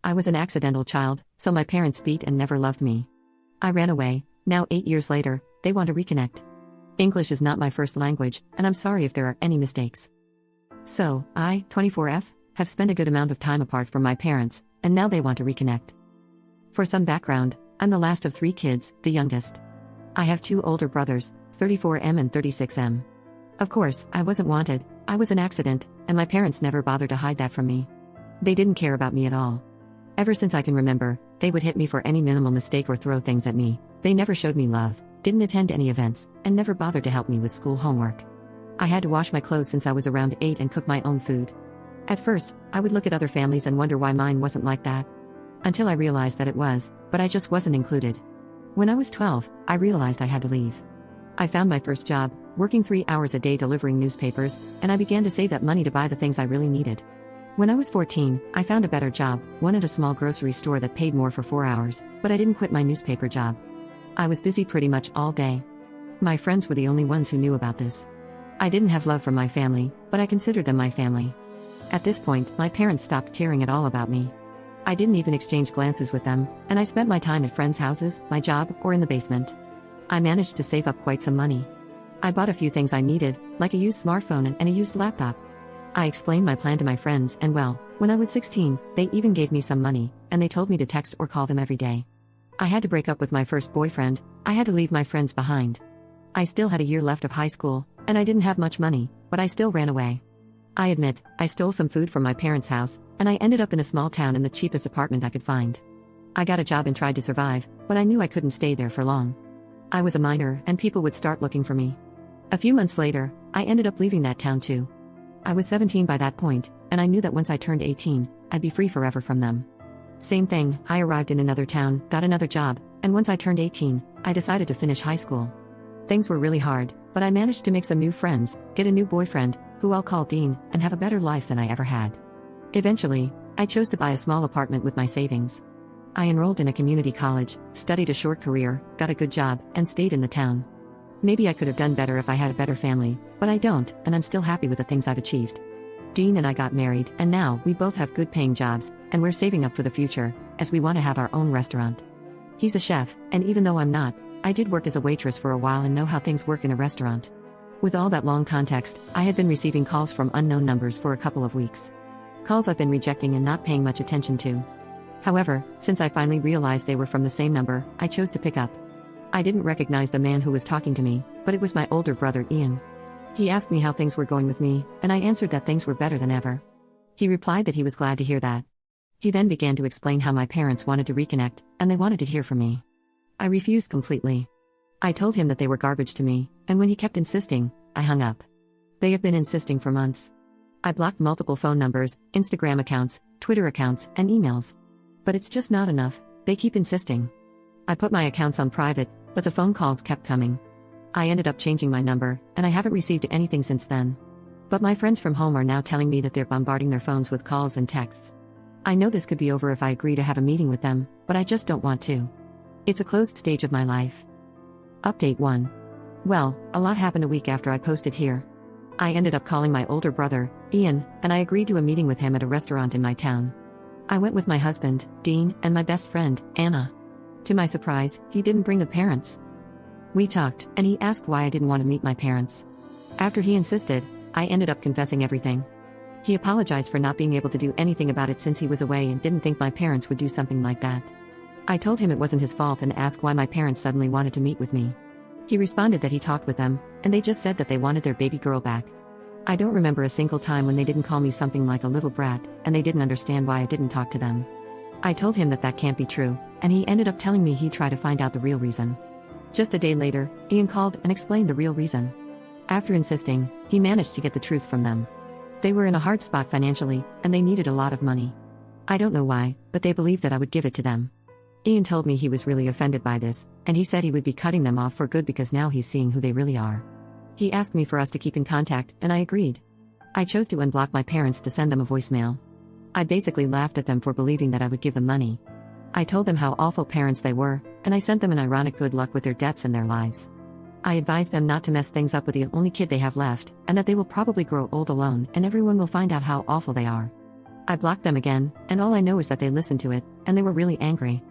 I was an accidental child, so my parents beat and never loved me. I ran away. Now 8 years later, they want to reconnect. English is not my first language, and I'm sorry if there are any mistakes. So, I, 24F, have spent a good amount of time apart from my parents, and now they want to reconnect. For some background, I'm the last of 3 kids, the youngest. I have 2 older brothers, 34M and 36M. Of course, I wasn't wanted, I was an accident, and my parents never bothered to hide that from me. They didn't care about me at all. Ever since I can remember, they would hit me for any minimal mistake or throw things at me. They never showed me love, didn't attend any events, and never bothered to help me with school homework. I had to wash my clothes since I was around 8 and cook my own food. At first, I would look at other families and wonder why mine wasn't like that. Until I realized that it was, but I just wasn't included. When I was 12, I realized I had to leave. I found my first job, working 3 hours a day delivering newspapers, and I began to save that money to buy the things I really needed. When I was 14, I found a better job, one at a small grocery store that paid more for 4 hours, but I didn't quit my newspaper job. I was busy pretty much all day. My friends were the only ones who knew about this. I didn't have love from my family, but I considered them my family. At this point, my parents stopped caring at all about me. I didn't even exchange glances with them, and I spent my time at friends' houses, my job, or in the basement. I managed to save up quite some money. I bought a few things I needed, like a used smartphone and a used laptop. I explained my plan to my friends, and well, when I was 16, they even gave me some money, and they told me to text or call them every day. I had to break up with my first boyfriend, I had to leave my friends behind. I still had a year left of high school, and I didn't have much money, but I still ran away. I admit, I stole some food from my parents' house, and I ended up in a small town in the cheapest apartment I could find. I got a job and tried to survive, but I knew I couldn't stay there for long. I was a minor, and people would start looking for me. A few months later, I ended up leaving that town too. I was 17 by that point, and I knew that once I turned 18, I'd be free forever from them. Same thing, I arrived in another town, got another job, and once I turned 18, I decided to finish high school. Things were really hard, but I managed to make some new friends, get a new boyfriend, who I'll call Dean, and have a better life than I ever had. Eventually, I chose to buy a small apartment with my savings. I enrolled in a community college, studied a short career, got a good job, and stayed in the town. Maybe I could have done better if I had a better family, but I don't, and I'm still happy with the things I've achieved. Dean and I got married, and now we both have good paying jobs, and we're saving up for the future, as we want to have our own restaurant. He's a chef, and even though I'm not, I did work as a waitress for a while and know how things work in a restaurant. With all that long context, I had been receiving calls from unknown numbers for a couple of weeks. Calls I've been rejecting and not paying much attention to. However, since I finally realized they were from the same number, I chose to pick up. I didn't recognize the man who was talking to me, but it was my older brother Ian. He asked me how things were going with me, and I answered that things were better than ever. He replied that he was glad to hear that. He then began to explain how my parents wanted to reconnect, and they wanted to hear from me. I refused completely. I told him that they were garbage to me, and when he kept insisting, I hung up. They have been insisting for months. I blocked multiple phone numbers, Instagram accounts, Twitter accounts, and emails. But it's just not enough, they keep insisting. I put my accounts on private, but the phone calls kept coming. I ended up changing my number, and I haven't received anything since then. But my friends from home are now telling me that they're bombarding their phones with calls and texts. I know this could be over if I agree to have a meeting with them, but I just don't want to. It's a closed stage of my life. Update 1. Well, a lot happened a week after I posted here. I ended up calling my older brother, Ian, and I agreed to a meeting with him at a restaurant in my town. I went with my husband, Dean, and my best friend, Anna. To my surprise, he didn't bring the parents. We talked, and he asked why I didn't want to meet my parents. After he insisted, I ended up confessing everything. He apologized for not being able to do anything about it since he was away and didn't think my parents would do something like that. I told him it wasn't his fault and asked why my parents suddenly wanted to meet with me. He responded that he talked with them, and they just said that they wanted their baby girl back. I don't remember a single time when they didn't call me something like a little brat, and they didn't understand why I didn't talk to them. I told him that that can't be true, and he ended up telling me he'd try to find out the real reason. Just a day later, Ian called and explained the real reason. After insisting, he managed to get the truth from them. They were in a hard spot financially, and they needed a lot of money. I don't know why, but they believed that I would give it to them. Ian told me he was really offended by this, and he said he would be cutting them off for good because now he's seeing who they really are. He asked me for us to keep in contact, and I agreed. I chose to unblock my parents to send them a voicemail. I basically laughed at them for believing that I would give them money. I told them how awful parents they were, and I sent them an ironic good luck with their debts and their lives. I advised them not to mess things up with the only kid they have left, and that they will probably grow old alone and everyone will find out how awful they are. I blocked them again, and all I know is that they listened to it, and they were really angry.